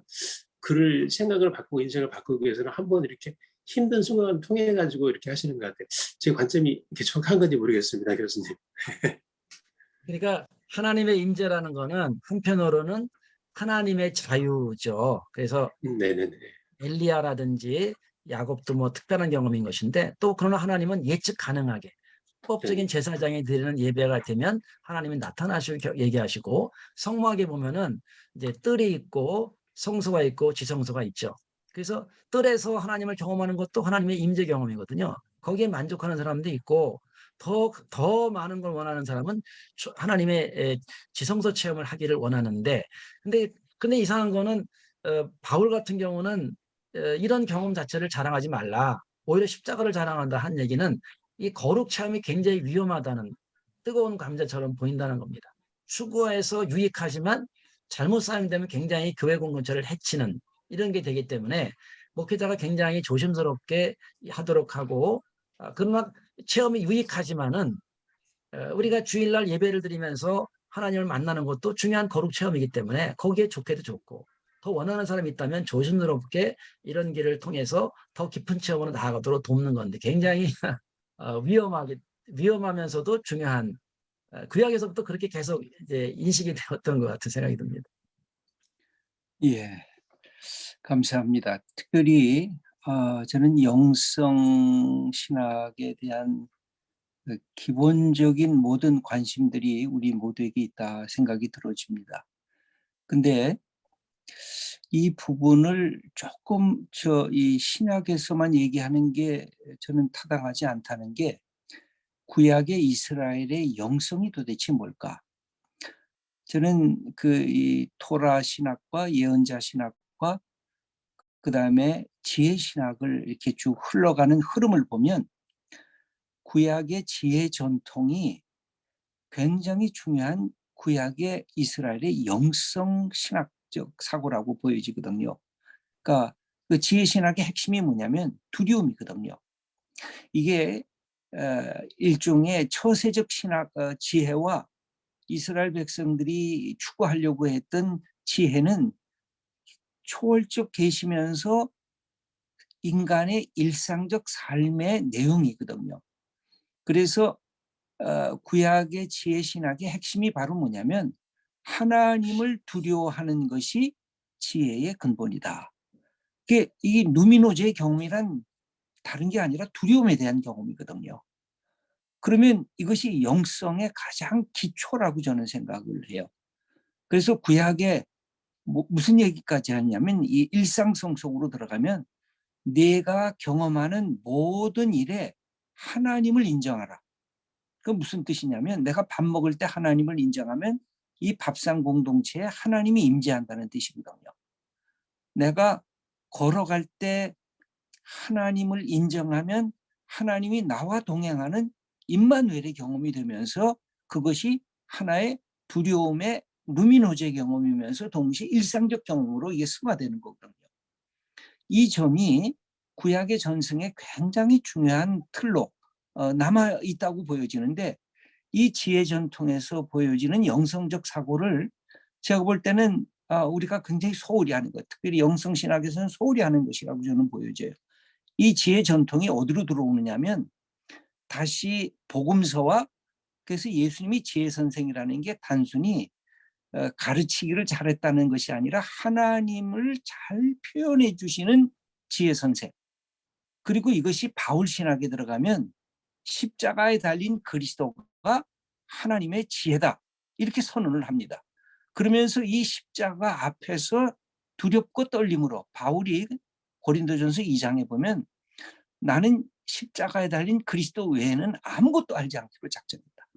Speaker 5: 그를 생각을 바꾸고 인생을 바꾸기 위해서는 한번 이렇게 힘든 순간을 통해 가지고 이렇게 하시는 것 같아요. 제 관점이 이렇게 정확한 건지 모르겠습니다, 교수님.
Speaker 2: 그러니까 하나님의 임재라는 거는 한편으로는 하나님의 자유죠. 그래서
Speaker 5: 네네네.
Speaker 2: 엘리야라든지 야곱도 뭐 특별한 경험인 것인데, 또 그러나 하나님은 예측 가능하게 법적인 제사장이 드리는 예배가 되면 하나님이 나타나시고 얘기하시고, 성막에 보면은 이제 뜰이 있고 성소가 있고 지성소가 있죠. 그래서 뜰에서 하나님을 경험하는 것도 하나님의 임재 경험이거든요. 거기에 만족하는 사람도 있고, 더 많은 걸 원하는 사람은 하나님의 지성소 체험을 하기를 원하는데, 근데 이상한 거는 바울 같은 경우는 이런 경험 자체를 자랑하지 말라, 오히려 십자가를 자랑한다 한 얘기는 이 거룩 체험이 굉장히 위험하다는, 뜨거운 감자처럼 보인다는 겁니다. 추구해서 유익하지만 잘못 사용되면 굉장히 교회 공동체를 해치는 이런 게 되기 때문에 목회자가 굉장히 조심스럽게 하도록 하고, 그러나 체험이 유익하지만은 우리가 주일날 예배를 드리면서 하나님을 만나는 것도 중요한 거룩 체험이기 때문에 거기에 좋게도 좋고, 더 원하는 사람이 있다면 조심스럽게 이런 길을 통해서 더 깊은 체험으로 나아가도록 돕는 건데, 굉장히 위험하면서도 중요한, 구약에서부터 그렇게 계속 이제 인식이 되었던 것 같은 생각이 듭니다.
Speaker 1: 예, 감사합니다. 특별히 저는 영성 신학에 대한 그 기본적인 모든 관심들이 우리 모두에게 있다 생각이 들어집니다. 근데 이 부분을 조금 이 신약에서만 얘기하는 게 저는 타당하지 않다는 게, 구약의 이스라엘의 영성이 도대체 뭘까? 저는 이 토라 신학과 예언자 신학과 그다음에 지혜 신학을 이렇게 쭉 흘러가는 흐름을 보면 구약의 지혜 전통이 굉장히 중요한 구약의 이스라엘의 영성 신학적 사고라고 보여지거든요. 그러니까 그 지혜 신학의 핵심이 뭐냐면 두려움이거든요. 이게 일종의 처세적 신학 지혜와 이스라엘 백성들이 추구하려고 했던 지혜는 초월적 계시면서 인간의 일상적 삶의 내용이거든요. 그래서 구약의 지혜 신학의 핵심이 바로 뭐냐면 하나님을 두려워하는 것이 지혜의 근본이다. 이게 누미노제의 경험이란 다른 게 아니라 두려움에 대한 경험이거든요. 그러면 이것이 영성의 가장 기초라고 저는 생각을 해요. 그래서 구약에 무슨 얘기까지 하냐면 이 일상성 속으로 들어가면 내가 경험하는 모든 일에 하나님을 인정하라. 그 무슨 뜻이냐면 내가 밥 먹을 때 하나님을 인정하면 이 밥상 공동체에 하나님이 임재한다는 뜻이거든요. 내가 걸어갈 때 하나님을 인정하면 하나님이 나와 동행하는 임마누엘의 경험이 되면서 그것이 하나의 두려움의 루미노제 경험이면서 동시에 일상적 경험으로 이게 승화되는 거거든요. 이 점이 구약의 전승에 굉장히 중요한 틀로 남아 있다고 보여지는데, 이 지혜 전통에서 보여지는 영성적 사고를 제가 볼 때는 우리가 굉장히 소홀히 하는 것, 특별히 영성신학에서는 소홀히 하는 것이라고 저는 보여져요. 이 지혜 전통이 어디로 들어오느냐면 다시 복음서와, 그래서 예수님이 지혜 선생이라는 게 단순히 가르치기를 잘했다는 것이 아니라 하나님을 잘 표현해 주시는 지혜 선생, 그리고 이것이 바울 신학에 들어가면 십자가에 달린 그리스도가 하나님의 지혜다, 이렇게 선언을 합니다. 그러면서 이 십자가 앞에서 두렵고 떨림으로 바울이 고린도전서 2장에 보면 나는 십자가에 달린 그리스도 외에는 아무것도 알지 않기로 작정했다.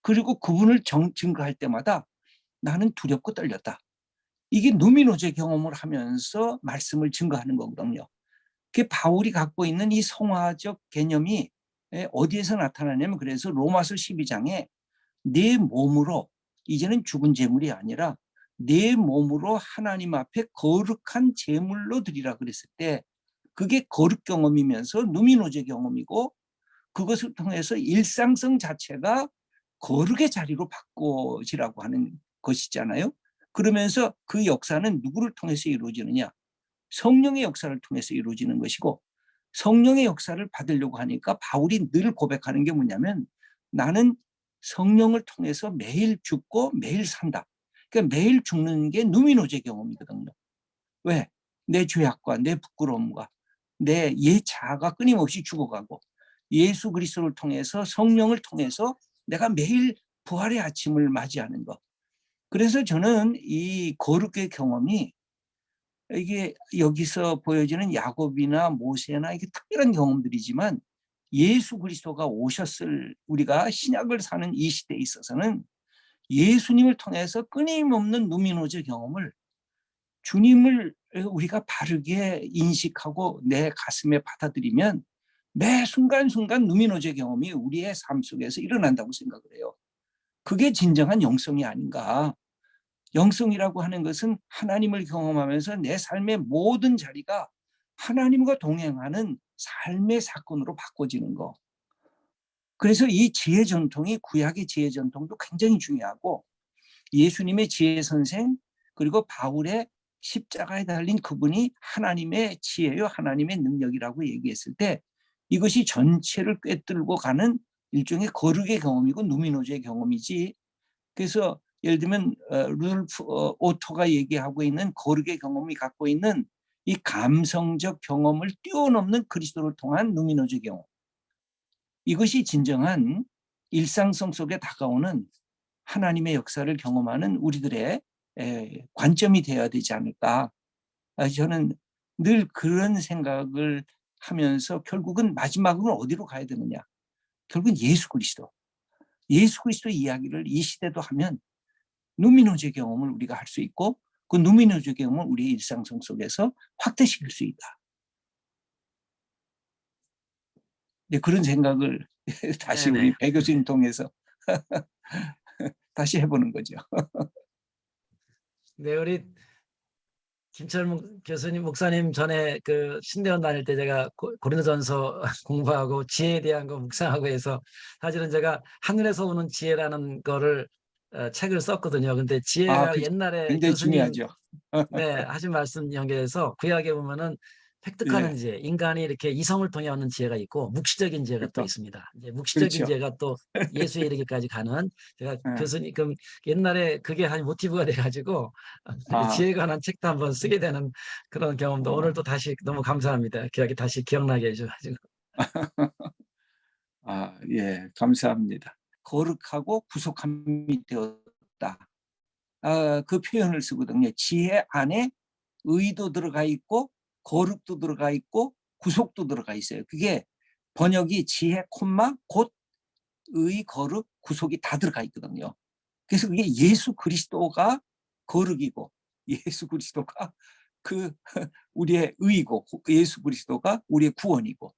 Speaker 1: 그리고 그분을 증거할 때마다 나는 두렵고 떨렸다. 이게 누미노제 경험을 하면서 말씀을 증거하는 거거든요. 그 바울이 갖고 있는 이 성화적 개념이 어디에서 나타나냐면, 그래서 로마서 12장에 내 몸으로, 이제는 죽은 제물이 아니라 내 몸으로 하나님 앞에 거룩한 제물로 드리라 그랬을 때 그게 거룩 경험이면서 누미노제 경험이고, 그것을 통해서 일상성 자체가 거룩의 자리로 바꿔지라고 하는 것이잖아요. 그러면서 그 역사는 누구를 통해서 이루어지느냐? 성령의 역사를 통해서 이루어지는 것이고, 성령의 역사를 받으려고 하니까 바울이 늘 고백하는 게 뭐냐면 나는 성령을 통해서 매일 죽고 매일 산다. 그러니까 매일 죽는 게 누미노제 경험이거든요. 왜? 내 죄악과 내 부끄러움과 내 옛 자아가 끊임없이 죽어가고 예수 그리스도를 통해서 성령을 통해서 내가 매일 부활의 아침을 맞이하는 것. 그래서 저는 이 거룩의 경험이 이게 여기서 보여지는 야곱이나 모세나 이게 특별한 경험들이지만 예수 그리스도가 오셨을 우리가 신약을 사는 이 시대에 있어서는 예수님을 통해서 끊임없는 누미노제 경험을 주님을 우리가 바르게 인식하고 내 가슴에 받아들이면 매 순간순간 누미노제 경험이 우리의 삶 속에서 일어난다고 생각을 해요. 그게 진정한 영성이 아닌가. 영성이라고 하는 것은 하나님을 경험하면서 내 삶의 모든 자리가 하나님과 동행하는 삶의 사건으로 바꿔지는 거. 그래서 이 지혜 전통이 구약의 지혜 전통도 굉장히 중요하고 예수님의 지혜 선생 그리고 바울의 십자가에 달린 그분이 하나님의 지혜요 하나님의 능력이라고 얘기했을 때 이것이 전체를 꿰뚫고 가는 일종의 거룩의 경험이고 누미노제의 경험이지. 그래서 예를 들면 루돌프 오토가 얘기하고 있는 거룩의 경험이 갖고 있는 이 감성적 경험을 뛰어넘는 그리스도를 통한 누미노제 경험. 이것이 진정한 일상성 속에 다가오는 하나님의 역사를 경험하는 우리들의 관점이 되어야 되지 않을까. 저는 늘 그런 생각을 하면서 결국은 마지막으로 어디로 가야 되느냐. 결국은 예수 그리스도. 예수 그리스도의 이야기를 이 시대도 하면 누미노제 경험을 우리가 할 수 있고 그 누미노제 경험을 우리의 일상성 속에서 확대시킬 수 있다. 네, 그런 생각을 다시
Speaker 2: 네네.
Speaker 1: 우리 배 교수님 통해서 다시 해보는 거죠.
Speaker 2: 네, 우리 김철문 교수님, 목사님 전에 그 신대원 다닐 때 제가 고린도전서 공부하고 지혜에 대한 거 묵상하고 해서 사실은 제가 하늘에서 오는 지혜라는 거를 책을 썼거든요. 근데 지혜가
Speaker 1: 그
Speaker 2: 옛날에
Speaker 1: 굉장히
Speaker 2: 교수님
Speaker 1: 중요하죠.
Speaker 2: 네, 하신 말씀 연결해서 구약에 보면은 획득하는
Speaker 1: 예,
Speaker 2: 지혜, 인간이 이렇게 이성을 통해 얻는 지혜가 있고 묵시적인 지혜가 또
Speaker 1: 그렇죠.
Speaker 2: 있습니다. 이제 묵시적인
Speaker 1: 그렇죠.
Speaker 2: 지혜가 또 예수에 이르기까지 가는 제가
Speaker 1: 예.
Speaker 2: 교수님 그럼 옛날에 그게 한 모티브가 돼가지고
Speaker 1: 아,
Speaker 2: 지혜에 관한 책도 한번 쓰게 되는 그런 경험도 오늘 또 다시 너무 감사합니다. 기억이 다시 기억나게 해줘가지고.
Speaker 1: 예, 감사합니다. 거룩하고 구속함이 되었다. 그 표현을 쓰거든요. 지혜 안에 의도 들어가 있고 거룩도 들어가 있고 구속도 들어가 있어요. 그게 번역이 지혜 콤마 곧 의 거룩 구속이 다 들어가 있거든요. 그래서 그게 예수 그리스도가 거룩이고 예수 그리스도가 그 우리의 의이고 예수 그리스도가 우리의 구원이고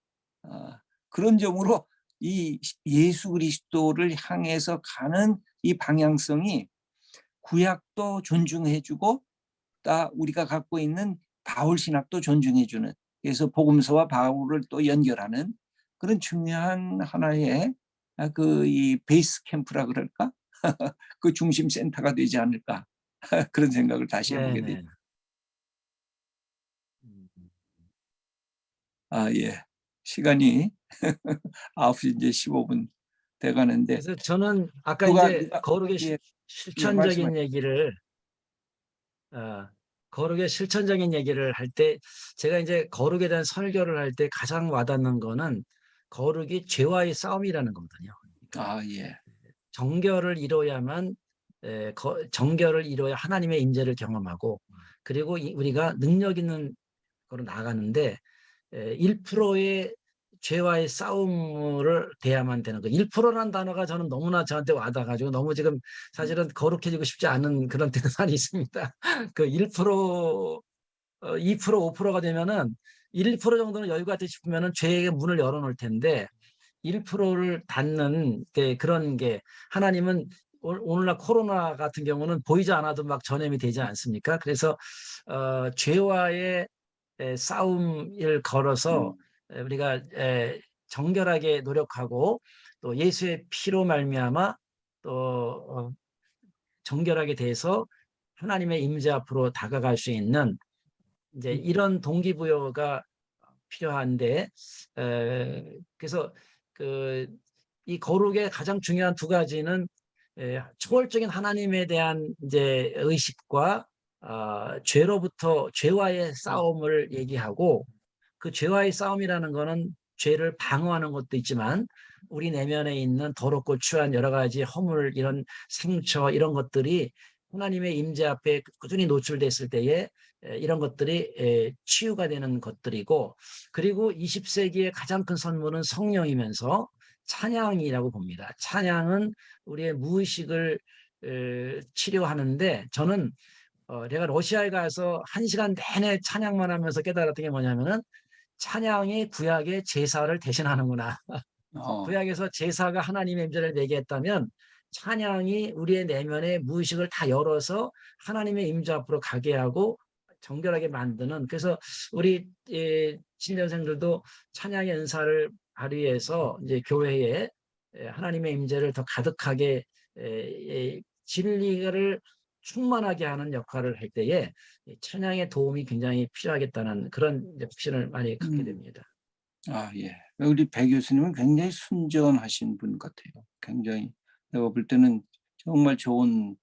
Speaker 1: 그런 점으로 이 예수 그리스도를 향해서 가는 이 방향성이 구약도 존중해주고 또 우리가 갖고 있는 바울 신학도 존중해주는 그래서 복음서와 바울을 또 연결하는 그런 중요한 하나의 그 이 베이스 캠프라 그럴까 그 중심 센터가 되지 않을까 그런 생각을 다시 해보게
Speaker 2: 네네.
Speaker 1: 됩니다. 예. 시간이 9시 이제 15분 돼가는데
Speaker 2: 그래서 저는 아까
Speaker 1: 누가
Speaker 2: 이제 거룩의
Speaker 1: 예,
Speaker 2: 실천적인 얘기를 거룩의 실천적인 얘기를 할 때 제가 이제 거룩에 대한 설교를 할 때 가장 와닿는 거는 거룩이 죄와의 싸움이라는 거거든요.
Speaker 1: 예.
Speaker 2: 정결을 이뤄야만 정결을 이뤄야 하나님의 임재를 경험하고 그리고 우리가 능력 있는 거로 나가는데 1%의 죄와의 싸움을 대야만 되는 거. 1%라는 단어가 저는 너무나 저한테 와닿아가지고 너무 지금 사실은 거룩해지고 싶지 않은 그런 대단이 있습니다. 그 1%, 2%, 5%가 되면은 1% 정도는 여유가 돼 싶으면은 죄의 문을 열어놓을 텐데 1%를 닫는 그런 게 하나님은 오늘날 코로나 같은 경우는 보이지 않아도 막 전염이 되지 않습니까? 그래서 죄와의 싸움을 걸어서 우리가 정결하게 노력하고 또 예수의 피로 말미암아 또 정결하게 돼서 하나님의 임재 앞으로 다가갈 수 있는 이제 이런 동기부여가 필요한데 그래서 그 이 거룩의 가장 중요한 두 가지는 초월적인 하나님에 대한 이제 의식과 죄로부터 죄와의 싸움을 얘기하고, 그 죄와의 싸움이라는 거는 죄를 방어하는 것도 있지만 우리 내면에 있는 더럽고 추한 여러 가지 허물, 이런 상처, 이런 것들이 하나님의 임재 앞에 꾸준히 노출됐을 때에 이런 것들이 치유가 되는 것들이고, 그리고 20세기의 가장 큰 선물은 성령이면서 찬양이라고 봅니다. 찬양은 우리의 무의식을 치료하는데, 저는 내가 러시아에 가서 1시간 내내 찬양만 하면서 깨달았던 게 뭐냐면은, 찬양이 구약의 제사를 대신하는구나. 구약에서 제사가 하나님의 임재를 내게 했다면, 찬양이 우리의 내면의 무의식을 다 열어서 하나님의 임재 앞으로 가게 하고 정결하게 만드는, 그래서 우리 신년생들도 찬양의 은사를 발휘해서 이제 교회에 하나님의 임재를 더 가득하게 진리를 충만하게 하는 역할을 할 때에 찬양의 도움이 굉장히 필요하겠다는 그런 확신을 많이 갖게 됩니다.
Speaker 1: 예. 우리 배 교수님은 굉장히 순전하신 분 같아요. 굉장히 내가 볼 때는 정말 좋은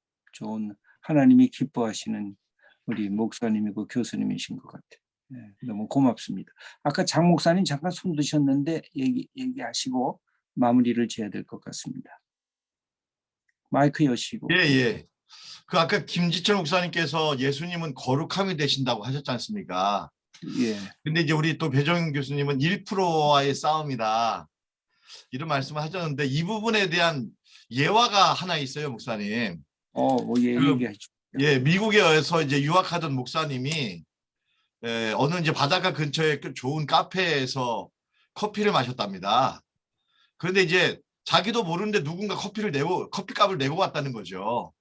Speaker 1: 하나님이 기뻐하시는 우리 목사님이고 교수님이신 것 같아요. 너무 고맙습니다. 아까 장 목사님 잠깐 손 드셨는데 얘기하시고 마무리를 지어야 될 것 같습니다. 마이크 여시고.
Speaker 6: 예. 그 아까 김지철 목사님께서 예수님은 거룩함이 되신다고 하셨지 않습니까?
Speaker 1: 예.
Speaker 6: 근데 이제 우리 또 배정윤 교수님은 1%와의 싸움이다, 이런 말씀을 하셨는데, 이 부분에 대한 예화가 하나 있어요, 목사님.
Speaker 1: 얘기하죠.
Speaker 6: 미국에서 이제 유학하던 목사님이 어느 이제 바닷가 근처에 좋은 카페에서 커피를 마셨답니다. 그런데 이제 자기도 모르는데 누군가 커피값을 내고 왔다는 거죠.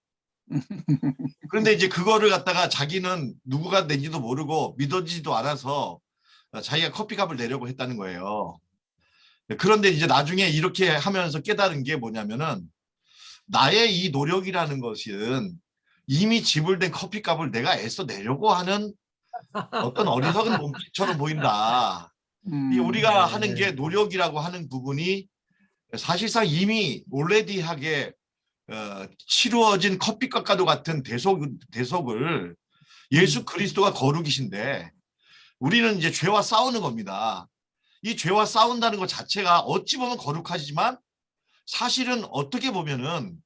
Speaker 6: 그런데 이제 그거를 갖다가 자기는 누구가 낸지도 모르고 믿어지지도 않아서 자기가 커피값을 내려고 했다는 거예요. 그런데 이제 나중에 이렇게 하면서 깨달은 게 뭐냐면은, 나의 이 노력이라는 것은 이미 지불된 커피값을 내가 애써 내려고 하는 어떤 어리석은 몸짓처럼 보인다. 이 우리가 하는 게 노력이라고 하는 부분이 사실상 이미 올레디하게 치루어진 커피값과도 같은 대속을 예수 그리스도가 거룩이신데, 우리는 이제 죄와 싸우는 겁니다. 이 죄와 싸운다는 것 자체가 어찌 보면 거룩하지만 사실은 어떻게 보면은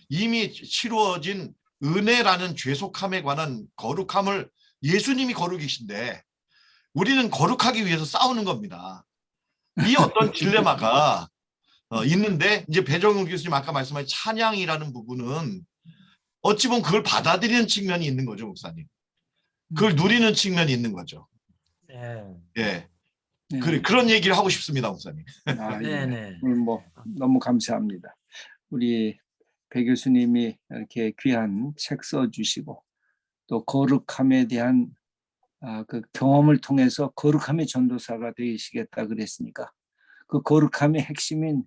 Speaker 6: 이미 치루어진 은혜라는 죄속함에 관한 거룩함을, 예수님이 거룩이신데 우리는 거룩하기 위해서 싸우는 겁니다. 이 어떤 딜레마가 있는데, 이제 배정훈 교수님 아까 말씀하신 찬양이라는 부분은 어찌 보면 그걸 받아들이는 측면이 있는 거죠, 목사님. 그걸 누리는 측면이 있는 거죠. 예. 그런 얘기를 하고 싶습니다, 목사님.
Speaker 1: 예. 오늘 너무 감사합니다. 우리 배 교수님이 이렇게 귀한 책 써주시고, 또 거룩함에 대한 그 경험을 통해서 거룩함의 전도사가 되시겠다 그랬으니까, 그 거룩함의 핵심인,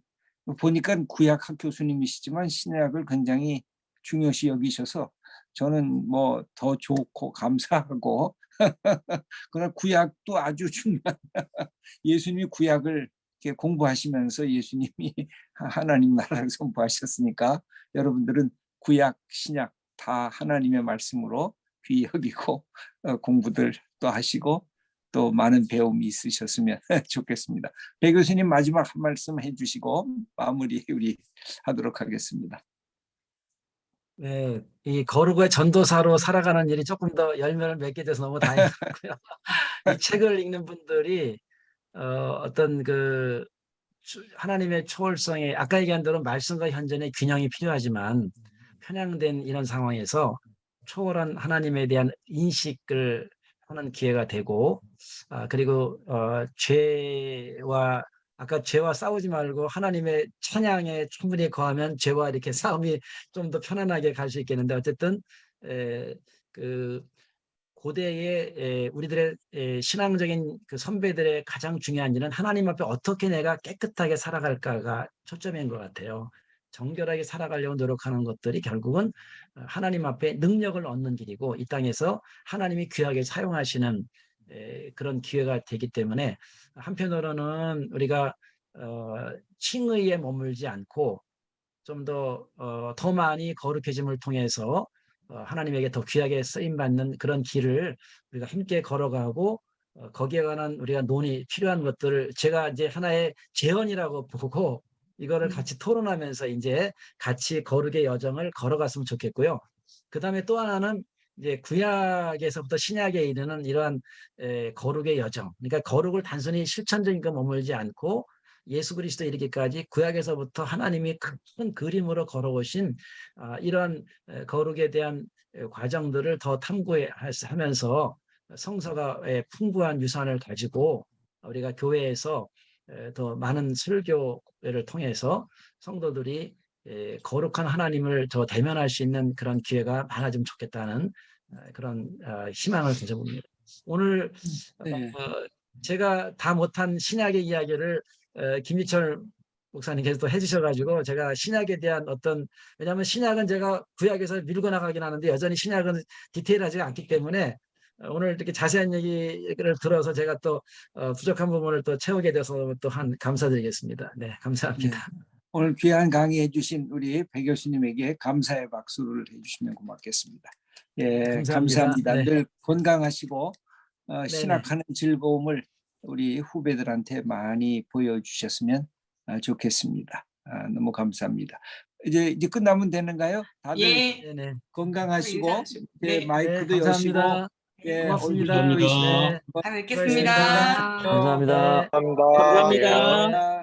Speaker 1: 보니까 구약학 교수님이시지만 신약을 굉장히 중요시 여기셔서 저는 더 좋고 감사하고 그러나 구약도 아주 중요한 예수님이 구약을 이렇게 공부하시면서 예수님이 하나님 나라를 선포하셨으니까 여러분들은 구약 신약 다 하나님의 말씀으로 귀히 여기고 공부들 또 하시고 또 많은 배움이 있으셨으면 좋겠습니다. 배 교수님 마지막 한 말씀 해주시고 마무리 우리 하도록 하겠습니다.
Speaker 2: 네, 이 거룩의 전도사로 살아가는 일이 조금 더 열매를 맺게 돼서 너무 다행이고요. 이 책을 읽는 분들이 어떤 그 하나님의 초월성에, 아까 얘기한 대로 말씀과 현존의 균형이 필요하지만 편향된 이런 상황에서 초월한 하나님에 대한 인식을 하는 기회가 되고, 그리고 아까 죄와 싸우지 말고 하나님의 찬양에 충분히 거하면 죄와 이렇게 싸움이 좀 더 편안하게 갈 수 있겠는데, 어쨌든 그 고대의 우리들의 신앙적인 그 선배들의 가장 중요한 일은 하나님 앞에 어떻게 내가 깨끗하게 살아갈까가 초점인 것 같아요. 정결하게 살아가려고 노력하는 것들이 결국은 하나님 앞에 능력을 얻는 길이고, 이 땅에서 하나님이 귀하게 사용하시는 그런 기회가 되기 때문에, 한편으로는 우리가 칭의에 머물지 않고 좀 더 많이 거룩해짐을 통해서 하나님에게 더 귀하게 쓰임받는 그런 길을 우리가 함께 걸어가고 거기에 관한 우리가 논의 필요한 것들을 제가 이제 하나의 제언이라고 보고 이거를 같이 토론하면서 이제 같이 거룩의 여정을 걸어갔으면 좋겠고요. 그 다음에 또 하나는 이제 구약에서부터 신약에 이르는 이러한 거룩의 여정. 그러니까 거룩을 단순히 실천적인 거 머물지 않고 예수 그리스도 이르기까지 구약에서부터 하나님이 큰 그림으로 걸어오신 이런 거룩에 대한 과정들을 더 탐구하면서 성서가 풍부한 유산을 가지고 우리가 교회에서 더 많은 설교를 통해서 성도들이 거룩한 하나님을 더 대면할 수 있는 그런 기회가 많아지면 좋겠다는 그런 희망을 가져봅니다. 오늘
Speaker 1: 네.
Speaker 2: 제가 다 못한 신약의 이야기를 김희철 목사님께서 또 해주셔가지고 제가 신약에 대한 왜냐하면 신약은 제가 구약에서 밀고 나가긴 하는데 여전히 신약은 디테일하지가 않기 때문에 오늘 이렇게 자세한 얘기를 들어서 제가 또 부족한 부분을 또 채우게 돼서 또한 감사드리겠습니다. 네, 감사합니다.
Speaker 1: 네. 오늘 귀한 강의해 주신 우리 배 교수님에게 감사의 박수를 해주시면 고맙겠습니다. 예, 감사합니다.
Speaker 2: 네.
Speaker 1: 늘 건강하시고
Speaker 2: 네네.
Speaker 1: 신학하는 즐거움을 우리 후배들한테 많이 보여주셨으면 좋겠습니다. 너무 감사합니다. 이제 끝나면 되는가요? 다들
Speaker 3: 예.
Speaker 2: 네네.
Speaker 1: 건강하시고
Speaker 3: 인사하시고.
Speaker 1: 이제
Speaker 3: 네.
Speaker 1: 마이크도 여시고
Speaker 2: 감사합니다.
Speaker 1: 예,
Speaker 2: 고맙습니다.
Speaker 1: 얼굴도
Speaker 6: 감사합니다.
Speaker 1: 보이시고
Speaker 2: 네.
Speaker 3: 다 뵙겠습니다.
Speaker 4: 감사합니다.
Speaker 2: 네.
Speaker 7: 감사합니다.
Speaker 1: 감사합니다.